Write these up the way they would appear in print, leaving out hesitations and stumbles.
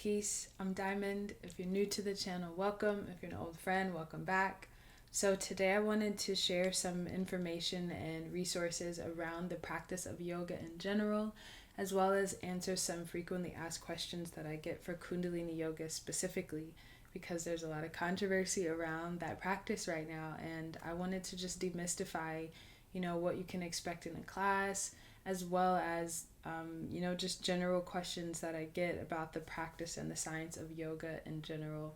Peace. I'm Diamond. If you're new to the channel, welcome. If you're an old friend, welcome back. So today I wanted to share some information and resources around the practice of yoga in general, as well as answer some frequently asked questions that I get for Kundalini Yoga specifically, because there's a lot of controversy around that practice right now, and I wanted to just demystify, what you can expect in a class, as well as just general questions that I get about the practice and the science of yoga in general.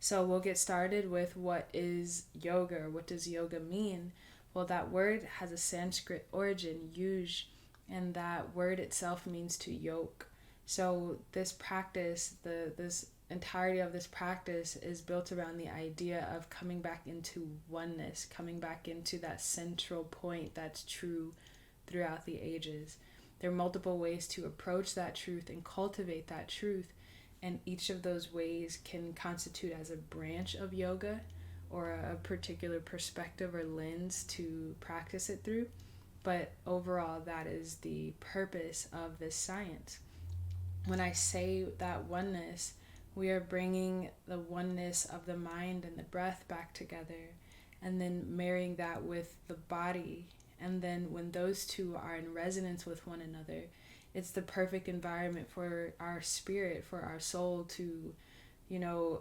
So we'll get started with what is yoga, or what does yoga mean? Well, that word has a Sanskrit origin, yuj, and that word itself means to yoke. So this practice, this entirety of this practice is built around the idea of coming back into oneness, coming back into that central point that's true throughout the ages. There are multiple ways to approach that truth and cultivate that truth, and each of those ways can constitute as a branch of yoga or a particular perspective or lens to practice it through. But overall, that is the purpose of this science. When I say that oneness, we are bringing the oneness of the mind and the breath back together, and then marrying that with the body. And then when those two are in resonance with one another, it's the perfect environment for our spirit, for our soul to,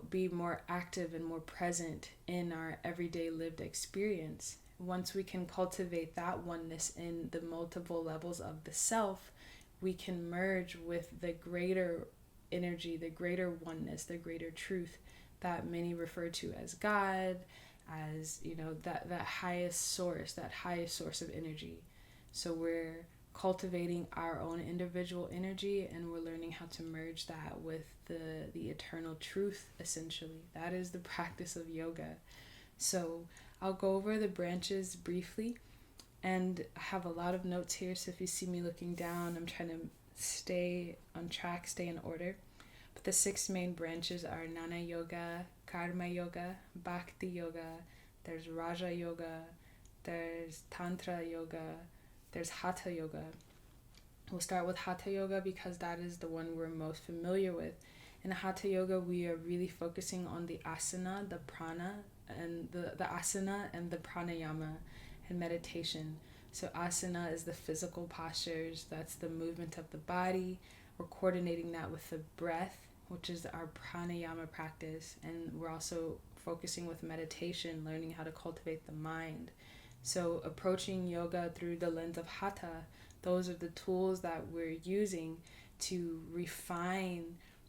be more active and more present in our everyday lived experience. Once we can cultivate that oneness in the multiple levels of the self, we can merge with the greater energy, the greater oneness, the greater truth that many refer to as God, as that highest source of energy. So we're cultivating our own individual energy, and we're learning how to merge that with the eternal truth. Essentially, that is the practice of yoga. So I'll go over the branches briefly, and I have a lot of notes here, so if you see me looking down, I'm trying to stay on track, stay in order. But the 6 main branches are Jnana Yoga, Karma Yoga, Bhakti Yoga, there's Raja Yoga, there's Tantra Yoga, there's Hatha Yoga. We'll start with Hatha Yoga because that is the one we're most familiar with. In Hatha Yoga, we are really focusing on the asana, the prana, and the asana and the pranayama and meditation. So asana is the physical postures, that's the movement of the body. We're coordinating that with the breath, which is our pranayama practice, and we're also focusing with meditation, learning how to cultivate the mind. So approaching yoga through the lens of hatha, those are the tools that we're using to refine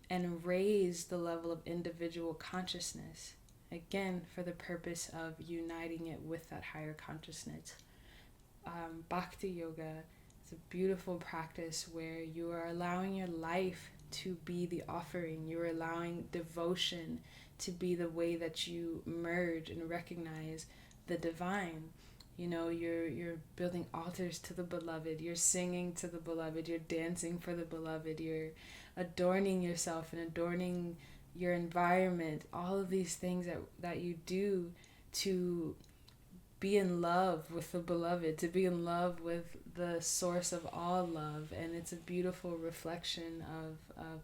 and raise the level of individual consciousness, again for the purpose of uniting it with that higher consciousness. Bhakti Yoga is a beautiful practice where you are allowing your life to be the offering. You're allowing devotion to be the way that you merge and recognize the divine. You're building altars to the beloved. You're singing to the beloved. You're dancing for the beloved. You're adorning yourself and adorning your environment. All of these things that you do to be in love with the beloved, to be in love with the source of all love. And it's a beautiful reflection of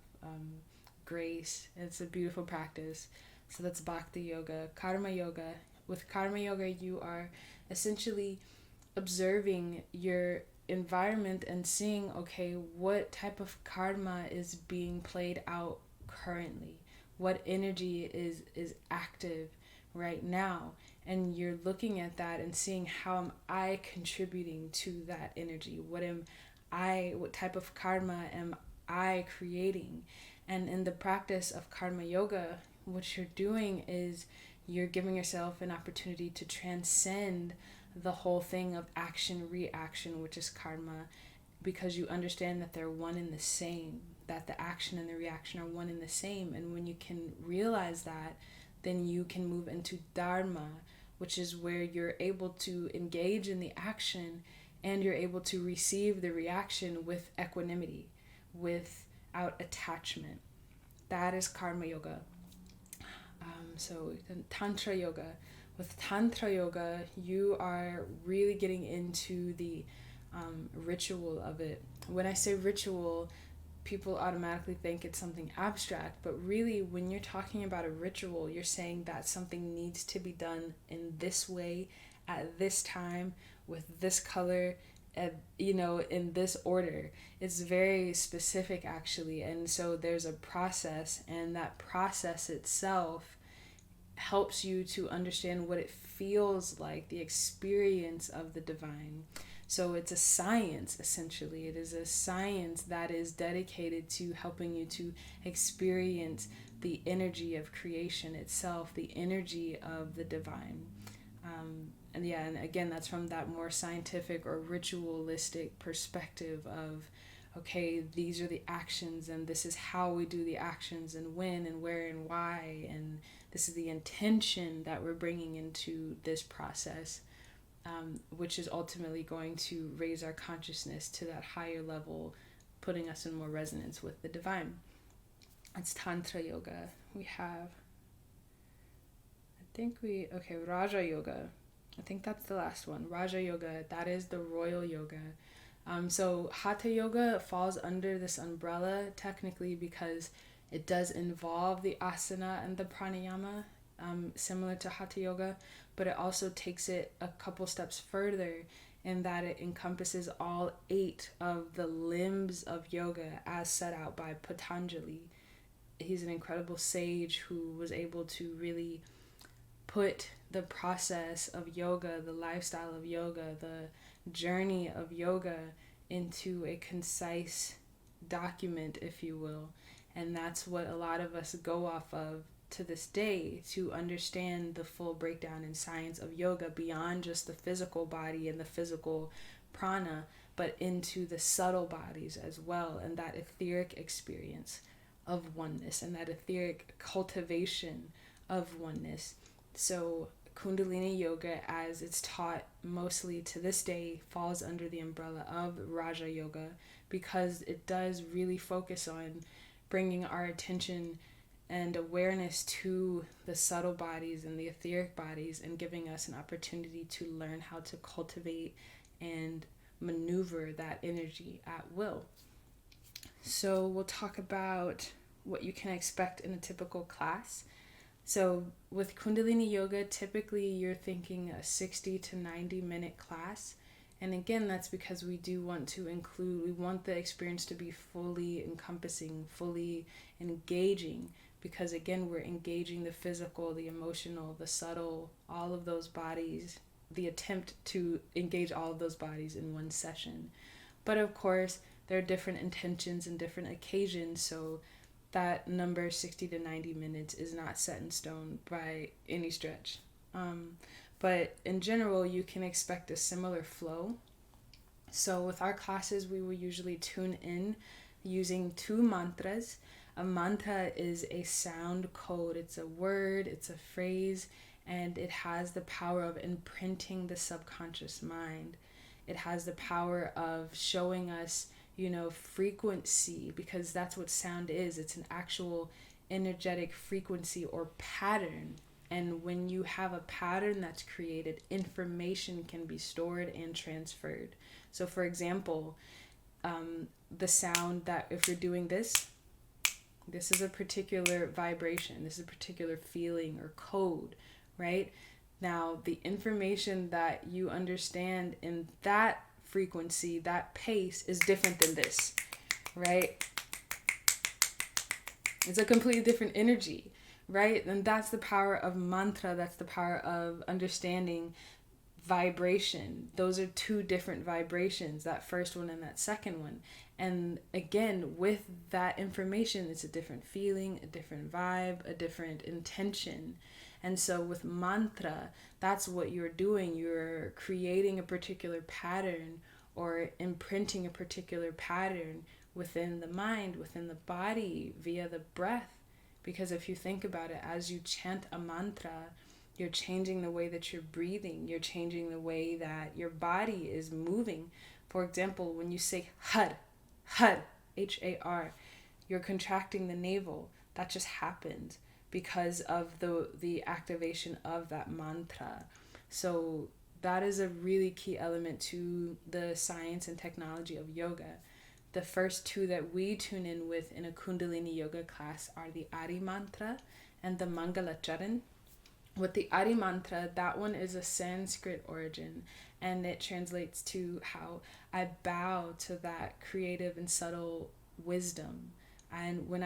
grace. It's a beautiful practice. So that's Bhakti Yoga. Karma Yoga. With Karma Yoga, you are essentially observing your environment and seeing, okay, what type of karma is being played out currently? What energy is active right now? And you're looking at that and seeing, how am I contributing to that energy? What type of karma am I creating? And in the practice of Karma Yoga, what you're doing is you're giving yourself an opportunity to transcend the whole thing of action reaction, which is karma, because you understand that they're one and the same, that the action and the reaction are one and the same. And when you can realize that, then you can move into dharma, which is where you're able to engage in the action and you're able to receive the reaction with equanimity, without attachment. That is Karma Yoga. So Tantra Yoga. With Tantra Yoga, you are really getting into the ritual of it. When I say ritual, people automatically think it's something abstract, but really when you're talking about a ritual, you're saying that something needs to be done in this way, at this time, with this color, in this order. It's very specific, actually. And so there's a process, and that process itself helps you to understand what it feels like, the experience of the divine. So it's a science, essentially. It is a science that is dedicated to helping you to experience the energy of creation itself, the energy of the divine. And again, that's from that more scientific or ritualistic perspective of, okay, these are the actions, and this is how we do the actions, and when and where and why, and this is the intention that we're bringing into this process, which is ultimately going to raise our consciousness to that higher level, putting us in more resonance with the divine. It's Tantra Yoga. We have, Raja Yoga. I think that's the last one. Raja Yoga, that is the royal yoga. So Hatha Yoga falls under this umbrella technically because it does involve the Asana and the Pranayama, similar to Hatha Yoga, but it also takes it a couple steps further in that it encompasses all 8 of the limbs of yoga as set out by Patanjali. He's an incredible sage who was able to really put the process of yoga, the lifestyle of yoga, the journey of yoga into a concise document, if you will. And that's what a lot of us go off of to this day to understand the full breakdown and science of yoga beyond just the physical body and the physical prana, but into the subtle bodies as well, and that etheric experience of oneness and that etheric cultivation of oneness. So Kundalini Yoga, as it's taught mostly to this day, falls under the umbrella of Raja Yoga because it does really focus on bringing our attention and awareness to the subtle bodies and the etheric bodies, and giving us an opportunity to learn how to cultivate and maneuver that energy at will. So we'll talk about what you can expect in a typical class. So with Kundalini Yoga, typically you're thinking a 60 to 90 minute class. And again, that's because we want the experience to be fully encompassing, fully engaging, because again, we're engaging the physical, the emotional, the subtle, all of those bodies, the attempt to engage all of those bodies in one session. But of course, there are different intentions and different occasions, so that number 60 to 90 minutes is not set in stone by any stretch. But in general, you can expect a similar flow. So with our classes, we will usually tune in using 2 mantras. A mantra is a sound code. It's a word, it's a phrase, and it has the power of imprinting the subconscious mind. It has the power of showing us, frequency, because that's what sound is. It's an actual energetic frequency or pattern. And when you have a pattern that's created, information can be stored and transferred. So for example, the sound that if you're doing this is a particular vibration, this is a particular feeling or code, right? Now, the information that you understand in that frequency, that pace, is different than this, right? It's a completely different energy, right? And that's the power of mantra. That's the power of understanding vibration. Those are 2 different vibrations, that first one and that second one. And again, with that information, it's a different feeling, a different vibe, a different intention. And so with mantra, that's what you're doing. You're creating a particular pattern or imprinting a particular pattern within the mind, within the body, via the breath. Because if you think about it, as you chant a mantra, you're changing the way that you're breathing. You're changing the way that your body is moving. For example, when you say har, Har, you're contracting the navel. That just happened because of the activation of that mantra. So that is a really key element to the science and technology of yoga. The first two that we tune in with in a Kundalini Yoga class are the Ari Mantra and the Mangalacharan. With the Ari Mantra, that one is a Sanskrit origin, and it translates to how I bow to that creative and subtle wisdom. And when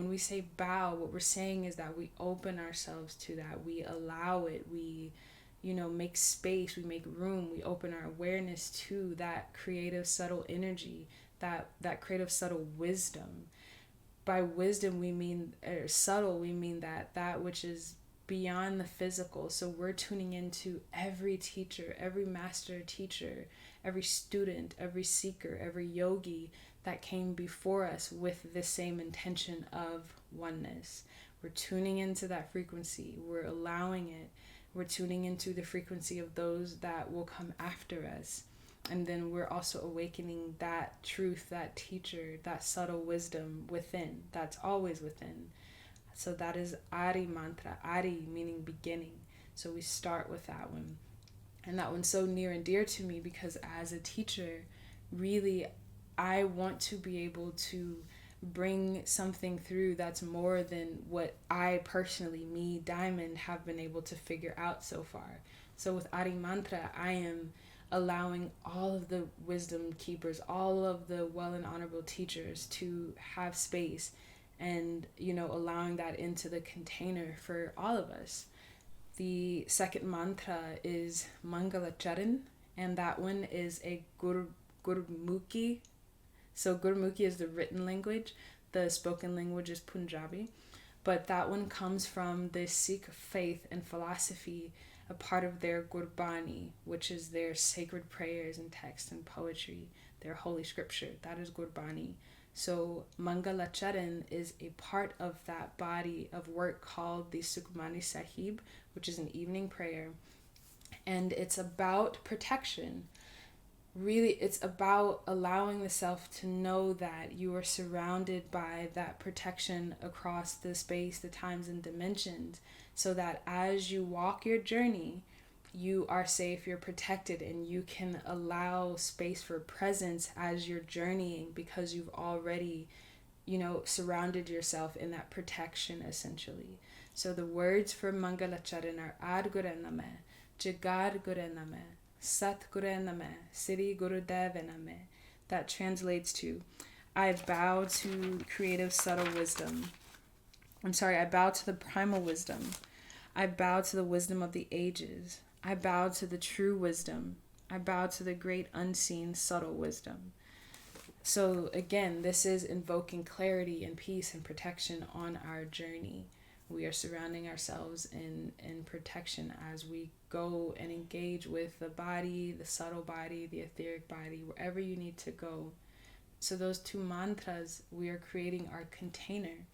we say bow, what we're saying is that we open ourselves to that, we allow it, we make space, we make room, we open our awareness to that creative subtle energy, that creative subtle wisdom. By wisdom we mean, or subtle, we mean that which is beyond the physical. So we're tuning into every teacher, every master teacher, every student, every seeker, every yogi that came before us with the same intention of oneness. We're tuning into that frequency, we're allowing it, we're tuning into the frequency of those that will come after us. And then we're also awakening that truth, that teacher, that subtle wisdom within, that's always within. So that is Ari Mantra, Ari meaning beginning. So we start with that one. And that one's so near and dear to me because as a teacher, really, I want to be able to bring something through that's more than what I personally, me, Diamond, have been able to figure out so far. So with Ari Mantra, I am allowing all of the wisdom keepers, all of the well and honorable teachers to have space and, allowing that into the container for all of us. The second mantra is Mangalacharan, and that one is a Gurmukhi. So Gurmukhi is the written language, the spoken language is Punjabi, but that one comes from the Sikh faith and philosophy, a part of their Gurbani, which is their sacred prayers and text and poetry, their holy scripture. That is Gurbani. So Mangalacharan is a part of that body of work called the Sukhmani Sahib, which is an evening prayer. And it's about protection. Really, it's about allowing the self to know that you are surrounded by that protection across the space, the times, and dimensions, so that as you walk your journey, you are safe, you're protected, and you can allow space for presence as you're journeying because you've already, surrounded yourself in that protection, essentially. So the words for Mangalacharan are Ad Gure Name, Jagad Gure Name, Sat Gure Name, Siri Gurudev Name. That translates to, I bow to creative subtle wisdom. I bow to the primal wisdom. I bow to the wisdom of the ages. I bow to the true wisdom. I bow to the great unseen subtle wisdom. So again, this is invoking clarity and peace and protection on our journey. We are surrounding ourselves in protection as we go and engage with the body, the subtle body, the etheric body, wherever you need to go. So those two mantras, we are creating our container.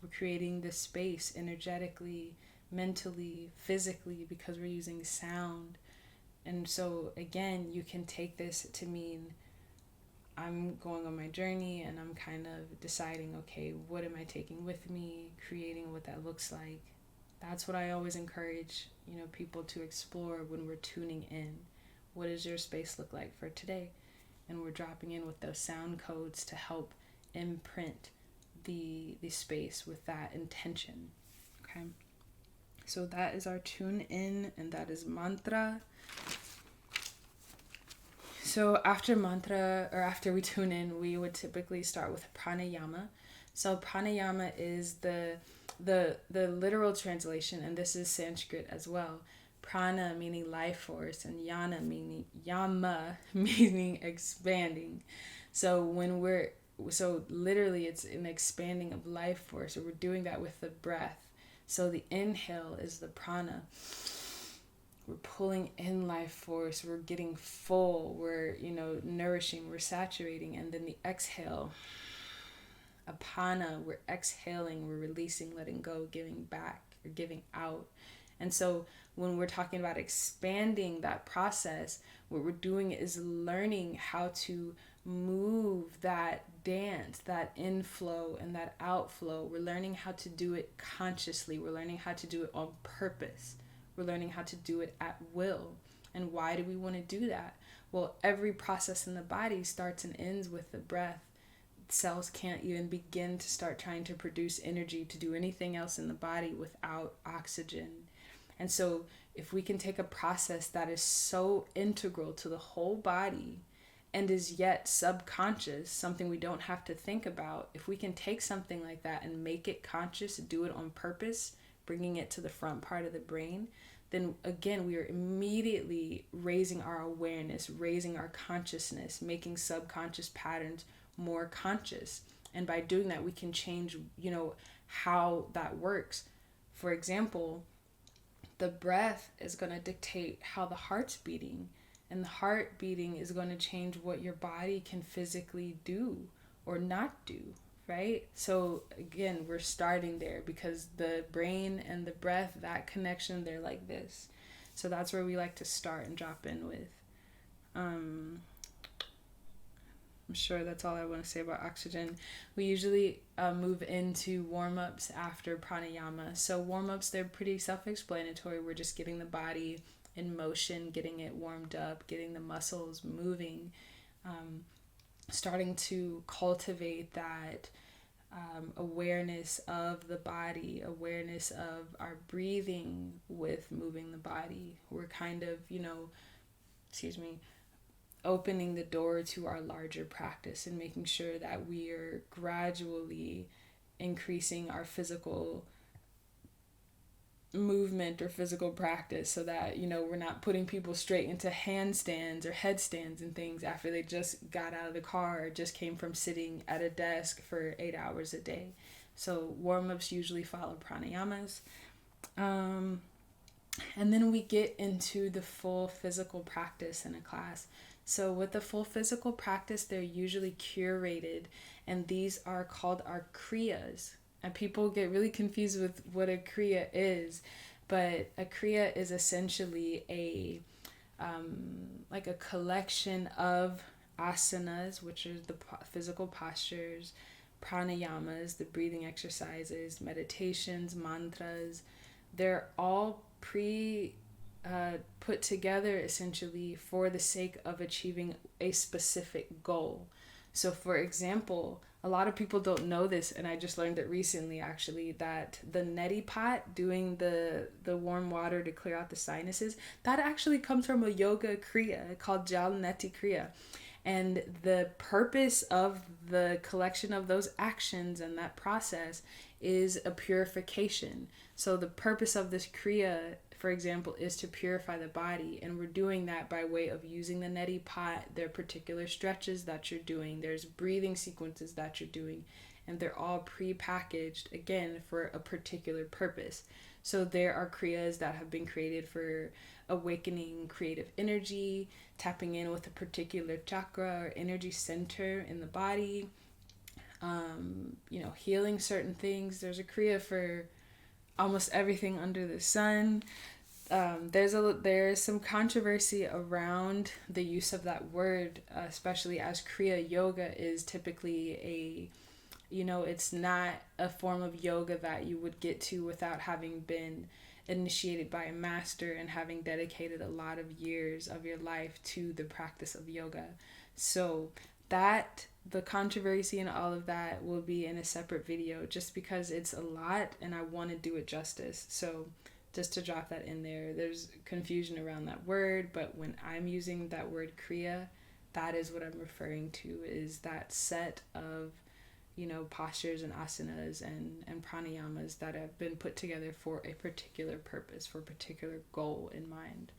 We're creating the space energetically, mentally, physically, because we're using sound. And so again, you can take this to mean I'm going on my journey and I'm kind of deciding, okay, what am I taking with me, creating what that looks like. That's what I always encourage, people to explore when we're tuning in. What does your space look like for today? And we're dropping in with those sound codes to help imprint the space with that intention. Okay? So that is our tune in, and that is mantra. So after mantra, or after we tune in, we would typically start with pranayama. So pranayama is the literal translation, and this is Sanskrit as well. Prana meaning life force, and yama meaning expanding. So literally it's an expanding of life force. So we're doing that with the breath. So the inhale is the prana. We're pulling in life force. We're getting full. We're, nourishing. We're saturating. And then the exhale, apana, we're exhaling. We're releasing, letting go, giving back, or giving out. And so when we're talking about expanding that process, what we're doing is learning how to move that dance, that inflow and that outflow. We're learning how to do it consciously. We're learning how to do it on purpose. We're learning how to do it at will. And why do we want to do that? Well, every process in the body starts and ends with the breath. Cells can't even begin to start trying to produce energy to do anything else in the body without oxygen. And so if we can take a process that is so integral to the whole body and is yet subconscious, something we don't have to think about, if we can take something like that and make it conscious, do it on purpose, bringing it to the front part of the brain, then again, we are immediately raising our awareness, raising our consciousness, making subconscious patterns more conscious. And by doing that, we can change, how that works. For example, the breath is going to dictate how the heart's beating, and the heart beating is going to change what your body can physically do or not do, right? So again, we're starting there because the brain and the breath, that connection, they're like this. So that's where we like to start and drop in with. I'm sure that's all I want to say about oxygen. We usually move into warm-ups after pranayama. So warm-ups, they're pretty self-explanatory. We're just getting the body in motion, getting it warmed up, getting the muscles moving, starting to cultivate that awareness of the body, awareness of our breathing with moving the body. We're kind of, opening the door to our larger practice and making sure that we are gradually increasing our physical movement or physical practice so that, we're not putting people straight into handstands or headstands and things after they just got out of the car or just came from sitting at a desk for 8 hours a day. So warm-ups usually follow pranayamas. And then we get into the full physical practice in a class. So with the full physical practice, they're usually curated, and these are called our Kriyas. And people get really confused with what a Kriya is, but a Kriya is essentially a collection of asanas, which are the physical postures, pranayamas, the breathing exercises, meditations, mantras. They're all put together essentially for the sake of achieving a specific goal. So for example, a lot of people don't know this, and I just learned it recently actually, that the neti pot, doing the warm water to clear out the sinuses, that actually comes from a yoga kriya called Jal Neti Kriya. And the purpose of the collection of those actions and that process is a purification. So the purpose of this kriya, for example, is to purify the body, and we're doing that by way of using the neti pot. There are particular stretches that you're doing, there's breathing sequences that you're doing, and they're all pre-packaged again for a particular purpose. So there are kriyas that have been created for awakening creative energy, tapping in with a particular chakra or energy center in the body, healing certain things. There's a kriya for almost everything under the sun. There's some controversy around the use of that word, especially as Kriya Yoga is typically it's not a form of yoga that you would get to without having been initiated by a master and having dedicated a lot of years of your life to the practice of yoga. So that the controversy and all of that will be in a separate video, just because it's a lot and I want to do it justice. So just to drop that in there, there's confusion around that word, but when I'm using that word kriya, that is what I'm referring to, is that set of postures and asanas and pranayamas that have been put together for a particular purpose, for a particular goal in mind.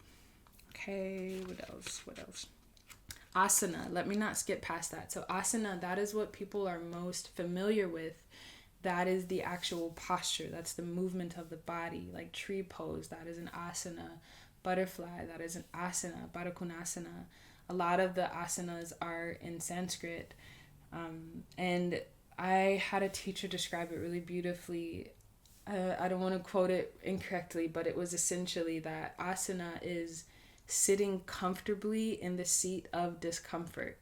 Okay, what else? Asana, let me not skip past that. So asana, that is what people are most familiar with. That is the actual posture. That's the movement of the body, like tree pose. That is an asana. Butterfly, that is an asana. Baddha Konasana. A lot of the asanas are in Sanskrit. And I had a teacher describe it really beautifully. I don't want to quote it incorrectly, but it was essentially that asana is sitting comfortably in the seat of discomfort.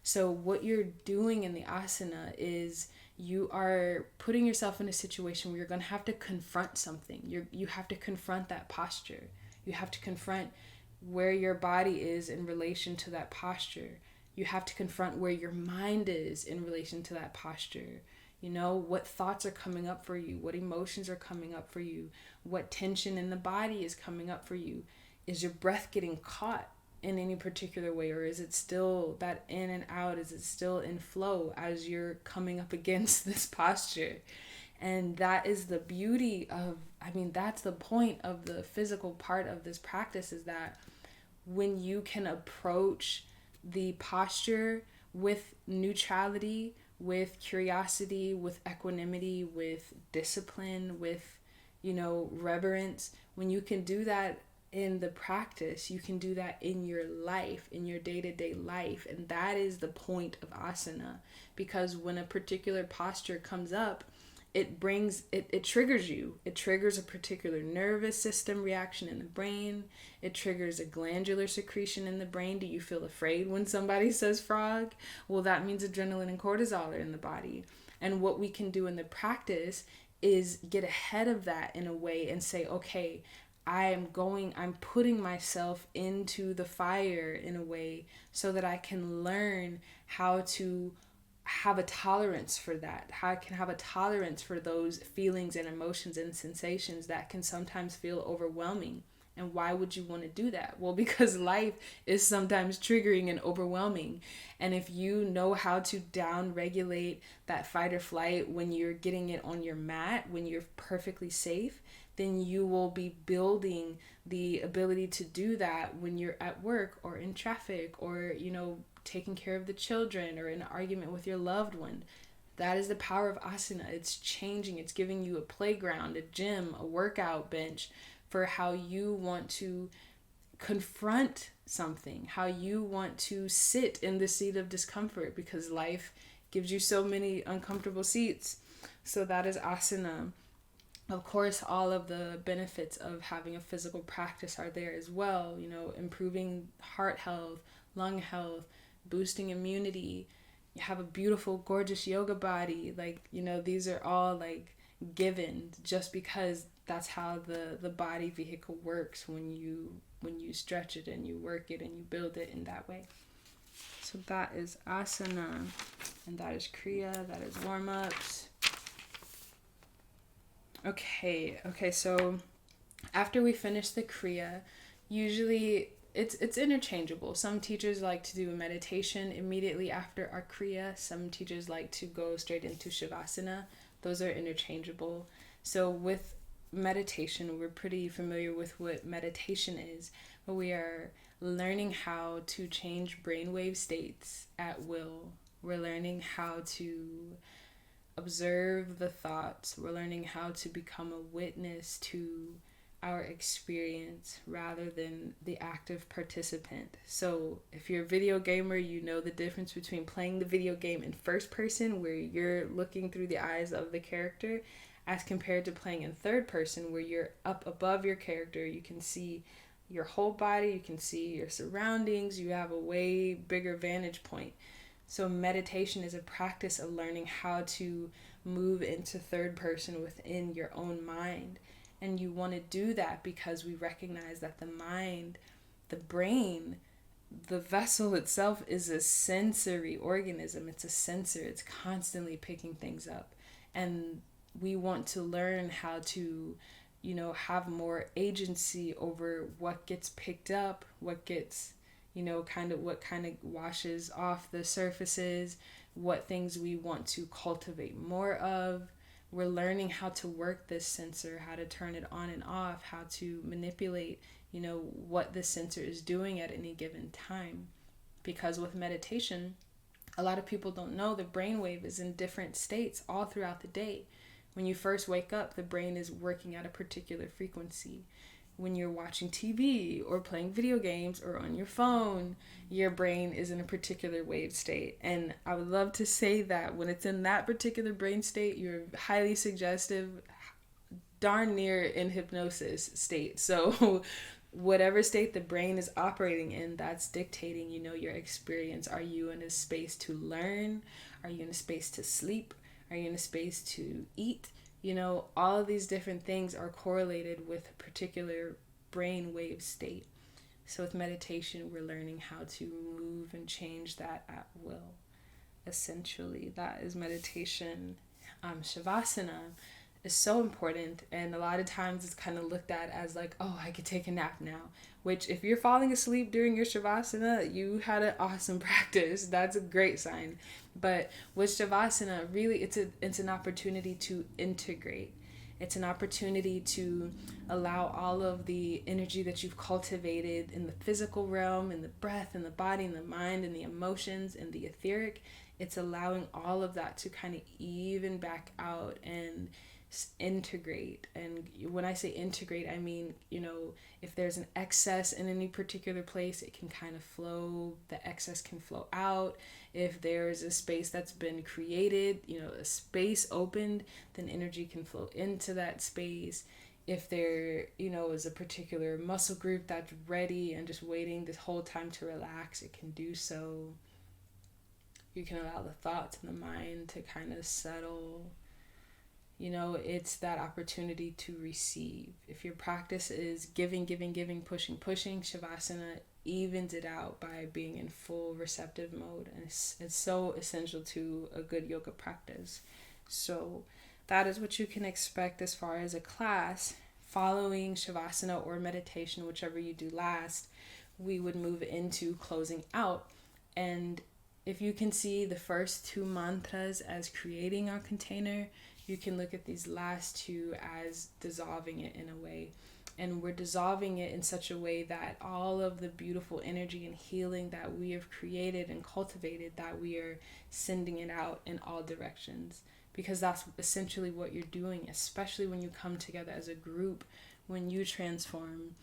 So what you're doing in the asana is you are putting yourself in a situation where you're going to have to confront something. You have to confront that posture. You have to confront where your body is in relation to that posture. You have to confront where your mind is in relation to that posture. You know, what thoughts are coming up for you? What emotions are coming up for you? What tension in the body is coming up for you? Is your breath getting caught in any particular way? Or is it still that in and out? Is it still in flow as you're coming up against this posture? And that is the beauty of, that's the point of the physical part of this practice, is that when you can approach the posture with neutrality, with curiosity, with equanimity, with discipline, with, reverence, when you can do that in the practice, you can do that in your life, in your day-to-day life. And that is the point of asana, because when a particular posture comes up, it triggers you. It triggers a particular nervous system reaction in the brain. It triggers a glandular secretion in the brain. Do you feel afraid when somebody says frog? Well, that means adrenaline and cortisol are in the body. And what we can do in the practice is get ahead of that in a way and say, okay, I'm putting myself into the fire in a way so that I can learn how to have a tolerance for that, how I can have a tolerance for those feelings and emotions and sensations that can sometimes feel overwhelming. And why would you want to do that? Well, because life is sometimes triggering and overwhelming. And if you know how to down regulate that fight or flight when you're getting it on your mat, when you're perfectly safe, then you will be building the ability to do that when you're at work or in traffic or, taking care of the children or in an argument with your loved one. That is the power of asana. It's changing. It's giving you a playground, a gym, a workout bench for how you want to confront something, how you want to sit in the seat of discomfort, because life gives you so many uncomfortable seats. So that is asana. Of course, all of the benefits of having a physical practice are there as well, improving heart health, lung health, boosting immunity. You have a beautiful, gorgeous yoga body. These are all given just because that's how the body vehicle works when you stretch it and you work it and you build it in that way. So that is asana, and that is kriya, that is warm-ups. Okay, so after we finish the kriya, usually it's interchangeable. Some teachers like to do a meditation immediately after our kriya. Some teachers like to go straight into shavasana. Those are interchangeable. So with meditation, we're pretty familiar with what meditation is, but we are learning how to change brainwave states at will. We're learning how to observe the thoughts. We're learning how to become a witness to our experience rather than the active participant. So if you're a video gamer, you know the difference between playing the video game in first person, where you're looking through the eyes of the character, as compared to playing in third person, where you're up above your character. You can see your whole body, you can see your surroundings, you have a way bigger vantage point. So meditation is a practice of learning how to move into third person within your own mind. And you want to do that because we recognize that the mind, the brain, the vessel itself is a sensory organism. It's a sensor. It's constantly picking things up. And we want to learn how to, have more agency over what gets picked up, what gets, what kind of washes off the surfaces, what things we want to cultivate more of. We're learning how to work this sensor, how to turn it on and off, how to manipulate, what the sensor is doing at any given time. Because with meditation, a lot of people don't know the brainwave is in different states all throughout the day. When you first wake up, the brain is working at a particular frequency. When you're watching TV or playing video games or on your phone, your brain is in a particular wave state. And I would love to say that when it's in that particular brain state, you're highly suggestive, darn near in hypnosis state. So whatever state the brain is operating in, that's dictating, your experience. Are you in a space to learn? Are you in a space to sleep? Are you in a space to eat? All of these different things are correlated with a particular brain wave state. So with meditation, we're learning how to move and change that at will. Essentially, that is meditation. Shavasana is so important, and a lot of times it's kind of looked at as like, oh, I could take a nap now. Which, if you're falling asleep during your Shavasana, you had an awesome practice. That's a great sign. But with Shavasana, really, it's an opportunity to integrate. It's an opportunity to allow all of the energy that you've cultivated in the physical realm, in the breath, in the body, in the mind, in the emotions, in the etheric. It's allowing all of that to kind of even back out and integrate. And when I say integrate, I mean, if there's an excess in any particular place, it can kind of flow, the excess can flow out. If there's a space that's been created, a space opened, then energy can flow into that space. If there, is a particular muscle group that's ready and just waiting this whole time to relax, it can do so. You can allow the thoughts and the mind to kind of settle. It's that opportunity to receive. If your practice is giving, pushing, Shavasana evens it out by being in full receptive mode. And it's so essential to a good yoga practice. So that is what you can expect as far as a class. Following Shavasana or meditation, whichever you do last, we would move into closing out. And if you can see the first 2 mantras as creating our container, you can look at these last 2 as dissolving it in a way. And we're dissolving it in such a way that all of the beautiful energy and healing that we have created and cultivated, that we are sending it out in all directions. Because that's essentially what you're doing, especially when you come together as a group. When you transform,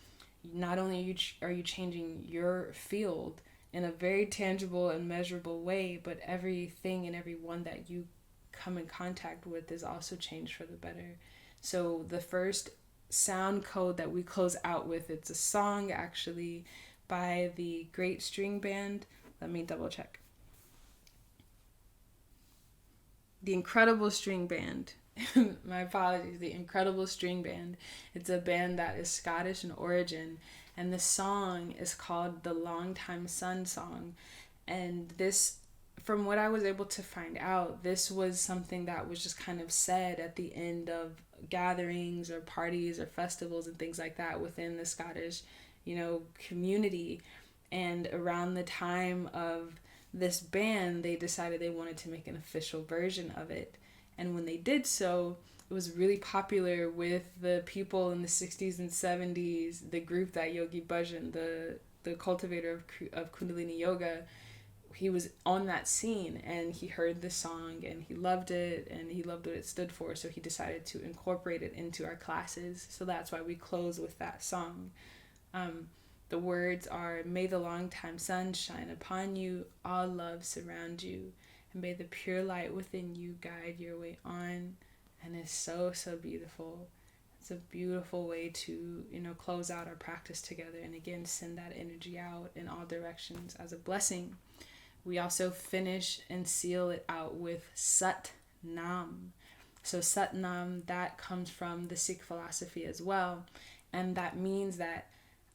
not only are you changing your field in a very tangible and measurable way, but everything and everyone that you come in contact with is also changed for the better. So the first sound code that we close out with, it's a song actually by the great string band. Let me double check. The Incredible String Band. My apologies. The Incredible String Band. It's a band that is Scottish in origin, and the song is called the Long Time Sun Song. And this, from what I was able to find out, this was something that was just kind of said at the end of gatherings or parties or festivals and things like that within the Scottish, community. And around the time of this band, they decided they wanted to make an official version of it. And when they did so, it was really popular with the people in the 60s and 70s, the group that Yogi Bhajan, the cultivator of Kundalini Yoga, he was on that scene and he heard the song and he loved it and he loved what it stood for. So he decided to incorporate it into our classes. So that's why we close with that song. The words are, may the long time sun shine upon you, all love surround you, and may the pure light within you guide your way on. And it's so, so beautiful. It's a beautiful way to, close out our practice together and again, send that energy out in all directions as a blessing. We also finish and seal it out with Sat Nam. So Sat Nam, that comes from the Sikh philosophy as well. And that means that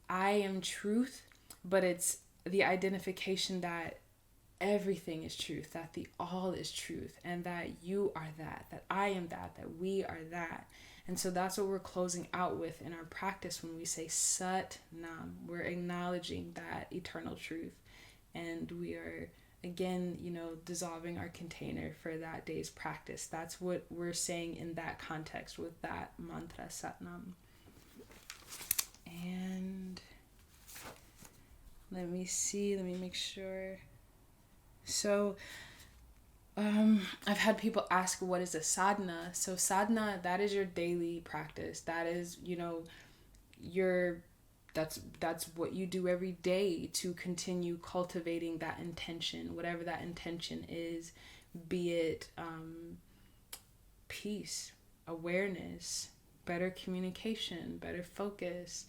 I am truth, but it's the identification that everything is truth, that the all is truth, and that you are that I am that we are that. And so that's what we're closing out with in our practice when we say Sat Nam. We're acknowledging that eternal truth. And we are, again, dissolving our container for that day's practice. That's what we're saying in that context with that mantra, Sat Nam. And let me make sure. So I've had people ask, what is a sadhana? So sadhana, that is your daily practice. That is, that's what you do every day to continue cultivating that intention, whatever that intention is, be it peace, awareness, better communication, better focus,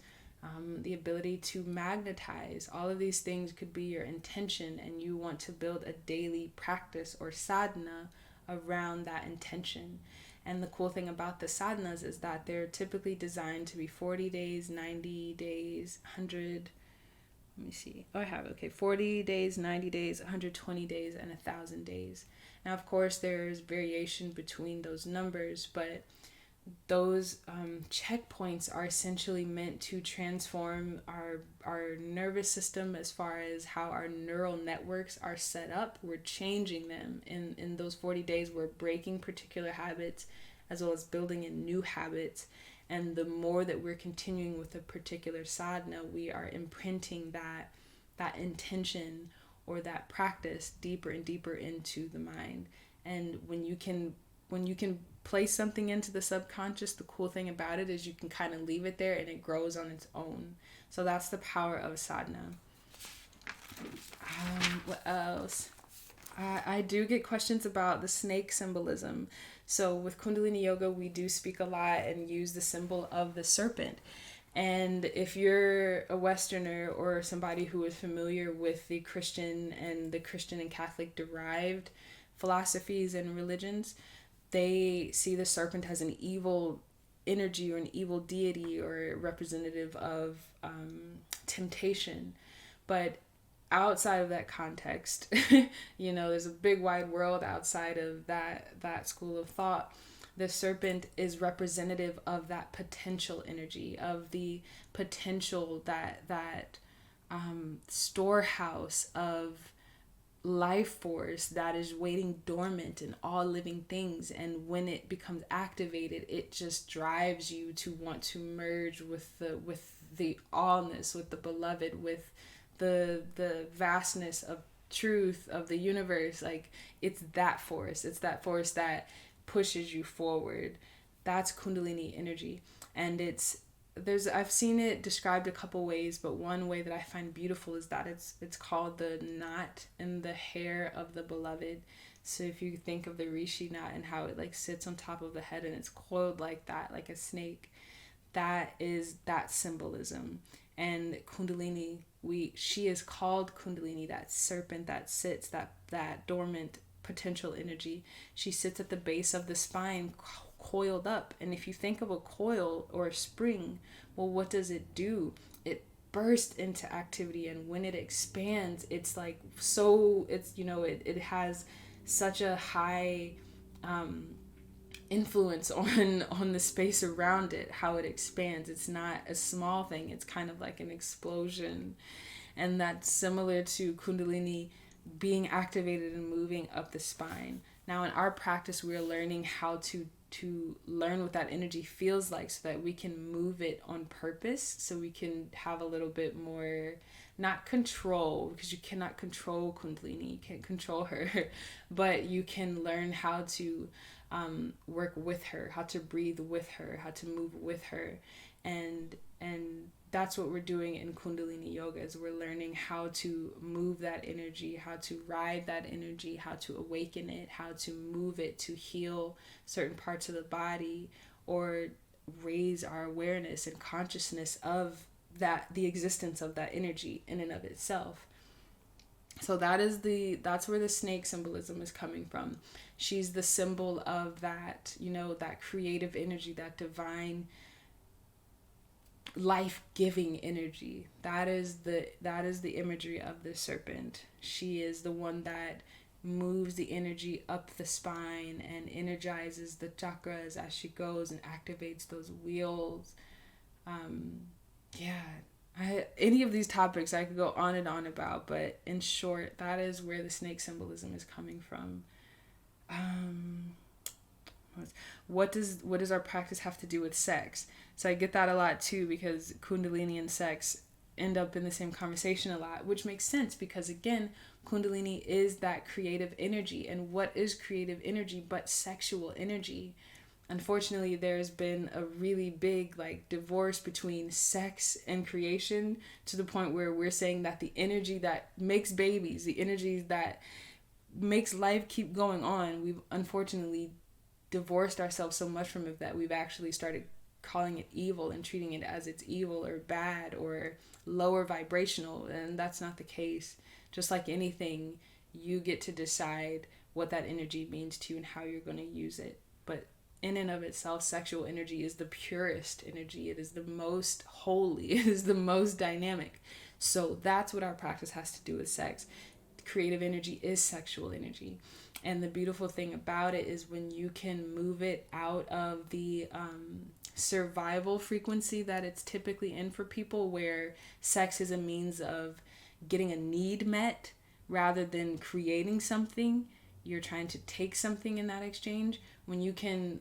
the ability to magnetize. All of these things could be your intention, and you want to build a daily practice or sadhana around that intention. And the cool thing about the sadhanas is that they're typically designed to be 40 days, 90 days, 100, let me see. Oh, I have it. Okay, 40 days, 90 days, 120 days, and 1,000 days. Now, of course, there's variation between those numbers, but those checkpoints are essentially meant to transform our nervous system as far as how our neural networks are set up. We're changing them. In those 40 days, we're breaking particular habits as well as building in new habits. And the more that we're continuing with a particular sadhana, we are imprinting that intention or that practice deeper and deeper into the mind. And when you can place something into the subconscious, the cool thing about it is you can kind of leave it there and it grows on its own. So that's the power of sadhana. What else? I do get questions about the snake symbolism. So with Kundalini Yoga, we do speak a lot and use the symbol of the serpent. And if you're a Westerner or somebody who is familiar with the Christian and Catholic derived philosophies and religions, they see the serpent as an evil energy or an evil deity or representative of temptation. But outside of that context, there's a big wide world outside of that school of thought. The serpent is representative of that potential energy, of the potential that storehouse of life force that is waiting dormant in all living things. And when it becomes activated, it just drives you to want to merge with the allness, with the beloved, with the vastness of truth of the universe. Like, it's that force that pushes you forward. That's Kundalini energy. And I've seen it described a couple ways, but one way that I find beautiful is that it's called the knot in the hair of the beloved. So if you think of the rishi knot and how it like sits on top of the head and it's coiled like that, like a snake, that is that symbolism. And Kundalini, she is called Kundalini, that serpent that sits, that dormant potential energy. She sits at the base of the spine, coiled up. And if you think of a coil or a spring, well, what does it do? It bursts into activity, and when it expands, it's like it has such a high influence on the space around it, how it expands. It's not a small thing, it's kind of like an explosion. And that's similar to Kundalini being activated and moving up the spine. Now in our practice, we're learning how to learn what that energy feels like so that we can move it on purpose, so we can have a little bit more, not control, because you cannot control Kundalini, you can't control her, but you can learn how to work with her, how to breathe with her, how to move with her. And that's what we're doing in Kundalini Yoga, is we're learning how to move that energy, how to ride that energy, how to awaken it, how to move it to heal certain parts of the body, or raise our awareness and consciousness of the existence of that energy in and of itself. So that's where the snake symbolism is coming from. She's the symbol of that, that creative energy, that divine life-giving energy. That is the imagery of the serpent. She is the one that moves the energy up the spine and energizes the chakras as she goes and activates those wheels. Any of these topics I could go on and on about, but in short, that is where the snake symbolism is coming from. What does our practice have to do with sex? So I get that a lot too, because Kundalini and sex end up in the same conversation a lot, which makes sense because, again, Kundalini is that creative energy. And what is creative energy but sexual energy? Unfortunately, there's been a really big divorce between sex and creation, to the point where we're saying that the energy that makes babies, the energy that makes life keep going on, we've unfortunately divorced ourselves so much from it that we've actually started calling it evil and treating it as it's evil or bad or lower vibrational. And that's not the case. Just like anything, you get to decide what that energy means to you and how you're going to use it. But in and of itself, sexual energy is the purest energy. It is the most holy. It is the most dynamic. So that's what our practice has to do with sex. Creative energy is sexual energy. And the beautiful thing about it is when you can move it out of the survival frequency that it's typically in for people, where sex is a means of getting a need met rather than creating something. You're trying to take something in that exchange. When you can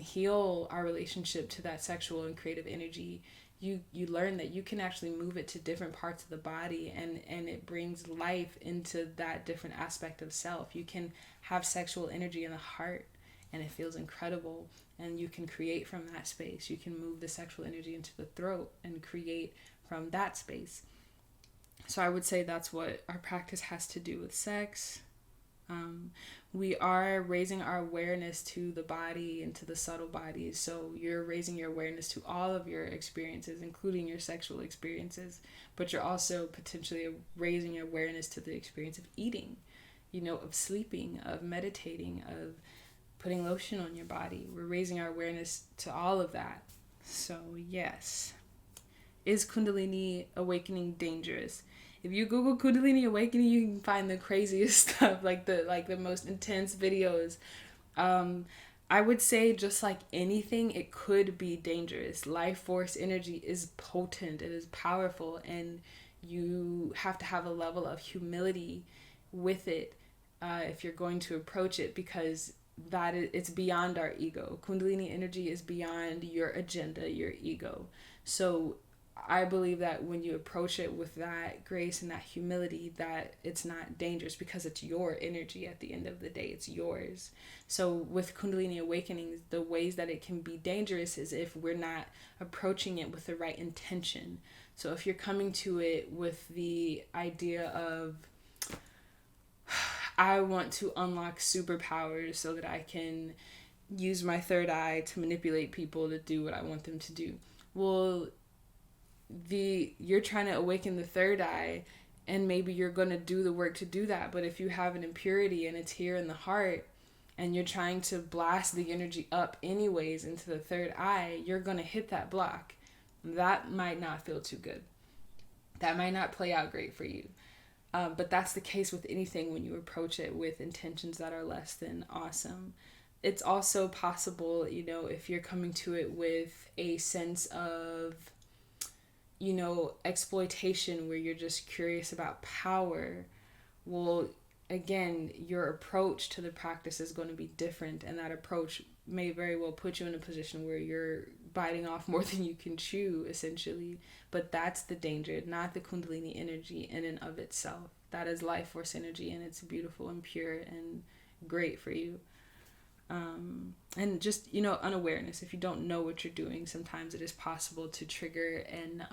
heal our relationship to that sexual and creative energy, you learn that you can actually move it to different parts of the body, and it brings life into that different aspect of self. You can have sexual energy in the heart, and it feels incredible, and you can create from that space. You can move the sexual energy into the throat and create from that space. So I would say that's what our practice has to do with sex. We are raising our awareness to the body and to the subtle bodies. So you're raising your awareness to all of your experiences, including your sexual experiences, but you're also potentially raising your awareness to the experience of eating, of sleeping, of meditating, of putting lotion on your body. We're raising our awareness to all of that. So yes. Is Kundalini awakening dangerous? If you Google Kundalini awakening, you can find the craziest stuff, like the most intense videos. I would say, just like anything, it could be dangerous. Life force energy is potent, it is powerful, and you have to have a level of humility with it if you're going to approach it, because it's beyond our ego. Kundalini energy is beyond your agenda, your ego. So I believe that when you approach it with that grace and that humility, that it's not dangerous, because it's your energy at the end of the day. It's yours. So with Kundalini awakening, the ways that it can be dangerous is if we're not approaching it with the right intention. So if you're coming to it with the idea of, I want to unlock superpowers so that I can use my third eye to manipulate people to do what I want them to do. Well, you're trying to awaken the third eye, and maybe you're going to do the work to do that. But if you have an impurity and it's here in the heart, and you're trying to blast the energy up anyways into the third eye, you're going to hit that block. That might not feel too good. That might not play out great for you. But that's the case with anything when you approach it with intentions that are less than awesome. It's also possible, if you're coming to it with a sense of exploitation, where you're just curious about power, well, again, your approach to the practice is going to be different, and that approach may very well put you in a position where you're biting off more than you can chew, essentially. But that's the danger, not the Kundalini energy in and of itself. That is life force energy, and it's beautiful and pure and great for you. And just, unawareness. If you don't know what you're doing, sometimes it is possible to trigger an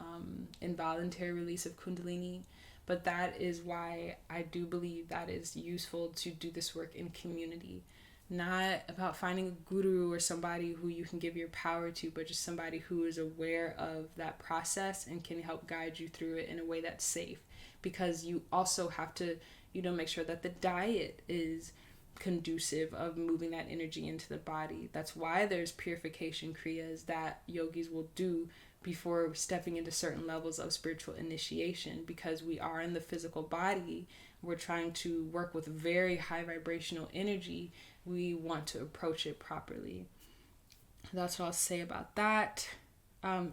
involuntary release of Kundalini. But that is why I do believe that is useful to do this work in community. Not about finding a guru or somebody who you can give your power to, but just somebody who is aware of that process and can help guide you through it in a way that's safe. Because you also have to, make sure that the diet is conducive of moving that energy into the body. That's why there's purification kriyas that yogis will do before stepping into certain levels of spiritual initiation, because we are in the physical body. We're trying to work with very high vibrational energy. We want to approach it properly. That's what I'll say about that.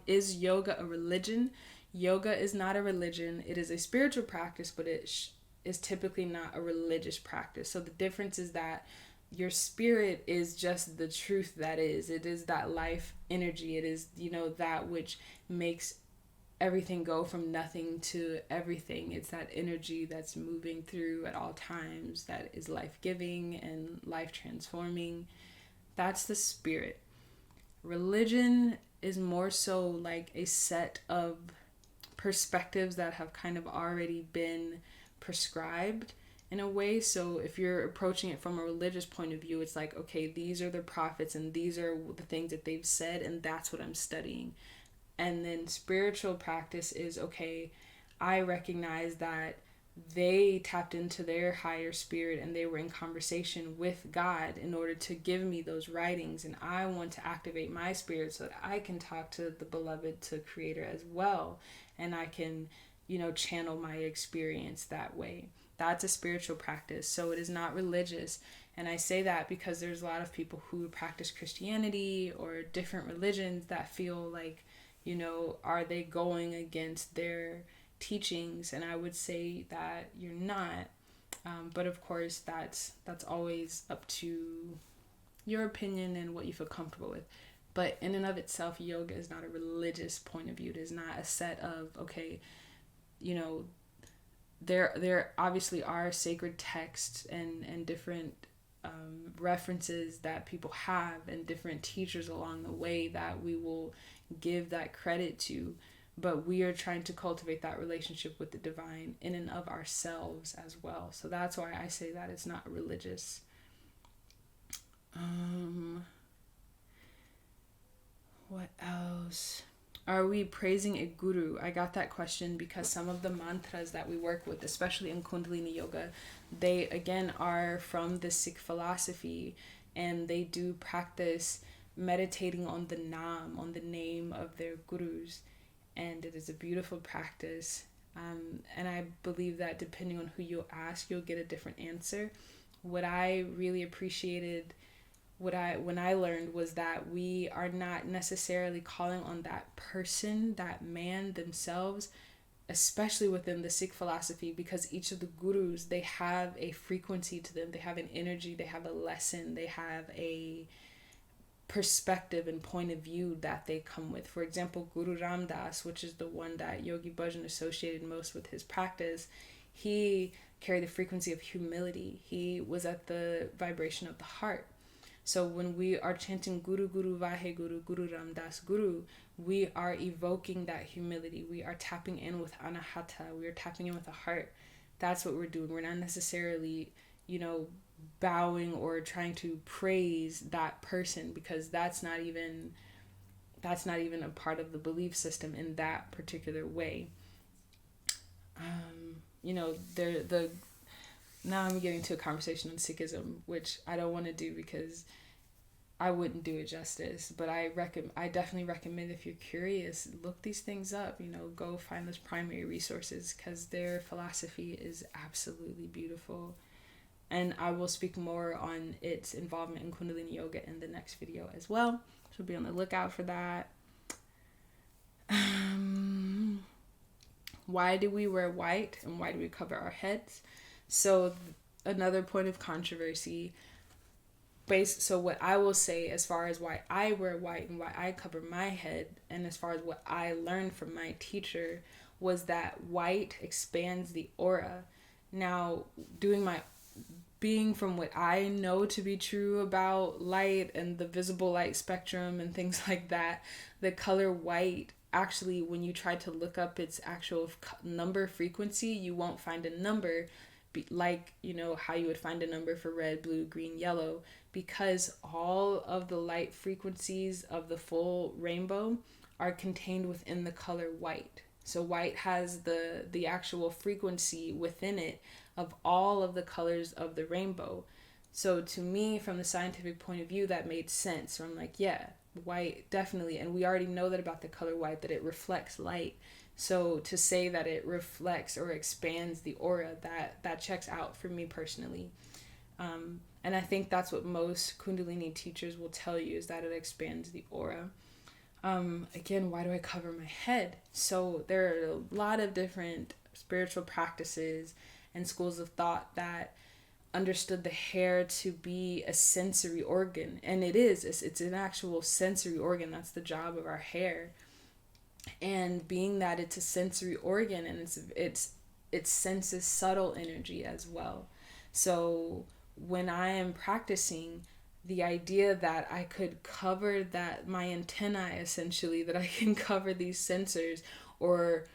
Is yoga a religion? Yoga is not a religion. It is a spiritual practice, but it is typically not a religious practice. So the difference is that your spirit is just the truth that is. It is that life energy. It is, that which makes everything go from nothing to everything. It's that energy that's moving through at all times, that is life-giving and life-transforming. That's the spirit. Religion is more so like a set of perspectives that have kind of already been prescribed in a way. So if you're approaching it from a religious point of view, it's like, okay, these are the prophets and these are the things that they've said, and that's what I'm studying. And then spiritual practice is, okay, I recognize that they tapped into their higher spirit and they were in conversation with God in order to give me those writings, and I want to activate my spirit so that I can talk to the beloved, to Creator as well, and I can channel my experience that way. That's a spiritual practice. So it is not religious. And I say that because there's a lot of people who practice Christianity or different religions that feel like, are they going against their teachings? And I would say that you're not. But of course, that's always up to your opinion and what you feel comfortable with. But in and of itself, yoga is not a religious point of view. It is not a set of, okay, there obviously are sacred texts and different references that people have and different teachers along the way that we will give that credit to. But we are trying to cultivate that relationship with the divine in and of ourselves as well. So that's why I say that it's not religious. What else? Are we praising a guru? I got that question because some of the mantras that we work with, especially in Kundalini Yoga, they again are from the Sikh philosophy, and they do practice meditating on the naam, on the name of their gurus. And it is a beautiful practice. And I believe that depending on who you ask, you'll get a different answer. What I really appreciated when I learned was that we are not necessarily calling on that person, that man themselves, especially within the Sikh philosophy, because each of the gurus, they have a frequency to them, they have an energy, they have a lesson, they have a perspective and point of view that they come with. For example, Guru Ram Das, which is the one that Yogi Bhajan associated most with his practice, he carried the frequency of humility. He was at the vibration of the heart. So when we are chanting Guru Guru Vahe Guru, Guru Ram Das Guru, we are evoking that humility. We are tapping in with anahata. We are tapping in with the heart. That's what we're doing. We're not necessarily, bowing or trying to praise that person, because that's not even a part of the belief system in that particular way. Now I'm getting to a conversation on Sikhism, which I don't want to do because I wouldn't do it justice. But I definitely recommend, if you're curious, look these things up. Go find those primary resources, because their philosophy is absolutely beautiful. And I will speak more on its involvement in Kundalini Yoga in the next video as well. So be on the lookout for that. Why do we wear white and why do we cover our heads? So another point of controversy. So what I will say as far as why I wear white and why I cover my head, and as far as what I learned from my teacher, was that white expands the aura. Now, being from what I know to be true about light and the visible light spectrum and things like that, the color white, actually, when you try to look up its actual number frequency, you won't find a number like, how you would find a number for red, blue, green, yellow, because all of the light frequencies of the full rainbow are contained within the color white. So white has the actual frequency within it of all of the colors of the rainbow. So to me, from the scientific point of view, that made sense. So I'm like, yeah, white, definitely. And we already know that about the color white, that it reflects light. So to say that it reflects or expands the aura, that checks out for me personally. And I think that's what most Kundalini teachers will tell you, is that it expands the aura. Again, why do I cover my head? So there are a lot of different spiritual practices and schools of thought that understood the hair to be a sensory organ. And it is. It's an actual sensory organ. That's the job of our hair. And being that it's a sensory organ, and it senses subtle energy as well. So when I am practicing, the idea that I could cover my antennae, essentially, that I can cover these sensors, or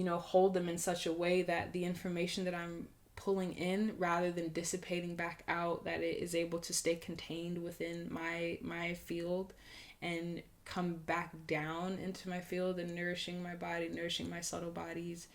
hold them in such a way that the information that I'm pulling in, rather than dissipating back out, that it is able to stay contained within my field and come back down into my field and nourishing my body, nourishing my subtle bodies.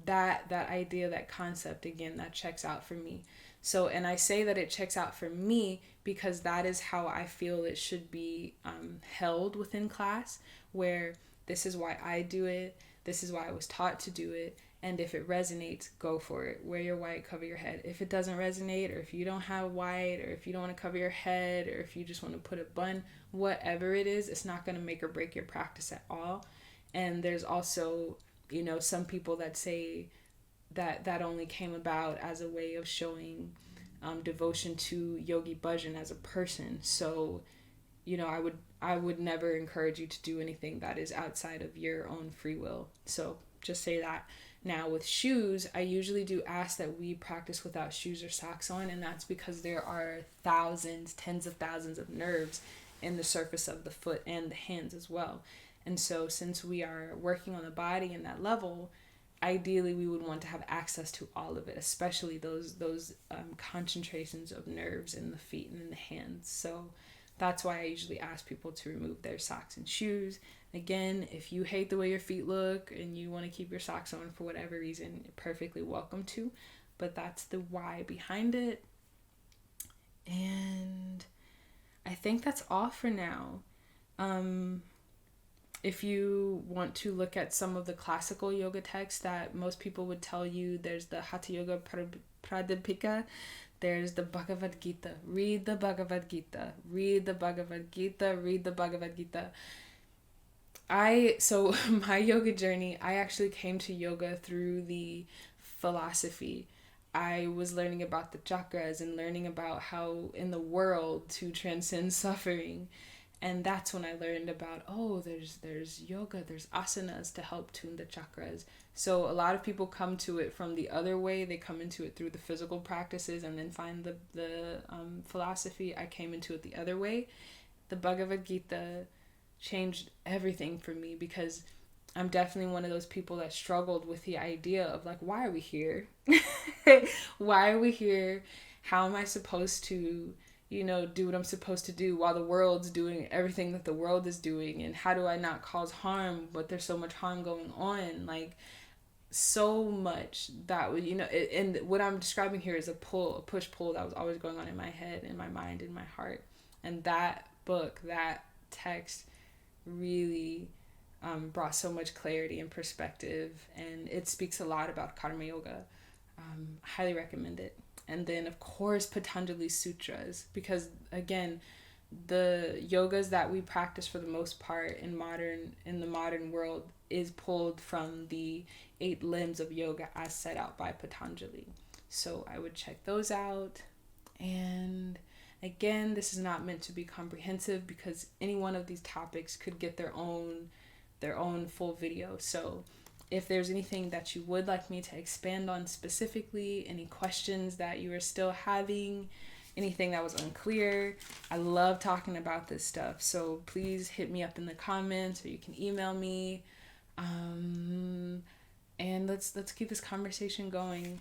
That idea, that concept, again, that checks out for me. So, and I say that it checks out for me because that is how I feel it should be held within class, where this is why I do it. This is why I was taught to do it. And if it resonates, go for it. Wear your white, cover your head. If it doesn't resonate, or if you don't have white, or if you don't want to cover your head, or if you just want to put a bun, whatever it is, it's not going to make or break your practice at all. And there's also, some people that say that only came about as a way of showing devotion to Yogi Bhajan as a person. So, I would never encourage you to do anything that is outside of your own free will. So just say that. Now with shoes, I usually do ask that we practice without shoes or socks on, and that's because there are thousands, tens of thousands of nerves in the surface of the foot and the hands as well. And so since we are working on the body in that level, ideally we would want to have access to all of it, especially those concentrations of nerves in the feet and in the hands. So that's why I usually ask people to remove their socks and shoes. Again, if you hate the way your feet look and you want to keep your socks on for whatever reason, you're perfectly welcome to. But that's the why behind it. And I think that's all for now. If you want to look at some of the classical yoga texts that most people would tell you, there's the Hatha Yoga Pradipika, there's the Bhagavad Gita. Read the Bhagavad Gita. Read the Bhagavad Gita. Read the Bhagavad Gita. So my yoga journey, I actually came to yoga through the philosophy. I was learning about the chakras and learning about how in the world to transcend suffering. And that's when I learned about, there's yoga, there's asanas to help tune the chakras. So a lot of people come to it from the other way. They come into it through the physical practices and then find the philosophy. I came into it the other way. The Bhagavad Gita changed everything for me, because I'm definitely one of those people that struggled with the idea of why are we here? Why are we here? How am I supposed to do what I'm supposed to do while the world's doing everything that the world is doing? And how do I not cause harm, but there's so much harm going on? So much that would, and what I'm describing here is a push-pull that was always going on in my head, in my mind, in my heart. And that book, that text really brought so much clarity and perspective, and it speaks a lot about Karma Yoga. Highly recommend it. And then of course Patanjali Sutras, because again, the yogas that we practice for the most part in the modern world is pulled from the 8 limbs of yoga as set out by Patanjali. So I would check those out. And again, this is not meant to be comprehensive, because any one of these topics could get their own full video. So if there's anything that you would like me to expand on specifically, any questions that you are still having, anything that was unclear, I love talking about this stuff. So please hit me up in the comments, or you can email me. And let's keep this conversation going.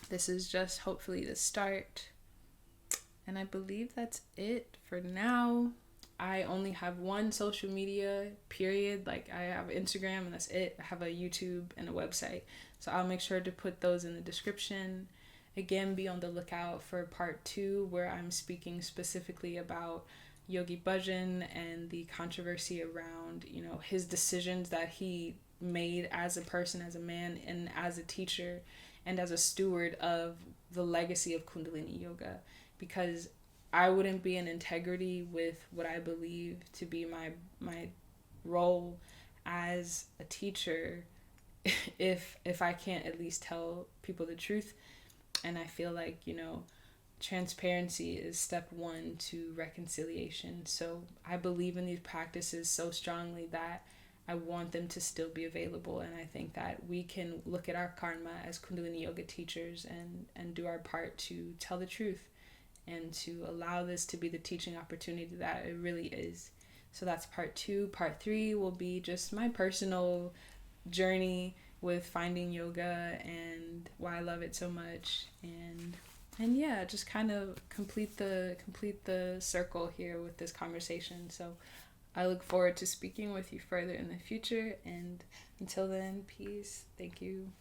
This is just hopefully the start. And I believe that's it for now. I only have one social media, period. I have Instagram and that's it. I have a YouTube and a website. So I'll make sure to put those in the description. Again, be on the lookout for part 2, where I'm speaking specifically about Yogi Bhajan and the controversy around, his decisions that he made as a person, as a man, and as a teacher, and as a steward of the legacy of Kundalini Yoga. Because I wouldn't be in integrity with what I believe to be my role as a teacher if I can't at least tell people the truth. And I feel like, transparency is step 1 to reconciliation. So I believe in these practices so strongly that I want them to still be available. And I think that we can look at our karma as Kundalini Yoga teachers and do our part to tell the truth, and to allow this to be the teaching opportunity that it really is. So that's part 2. Part 3 will be just my personal journey with finding yoga and why I love it so much, and yeah, just kind of complete the circle here with this conversation. So I look forward to speaking with you further in the future, and until then, peace. Thank you.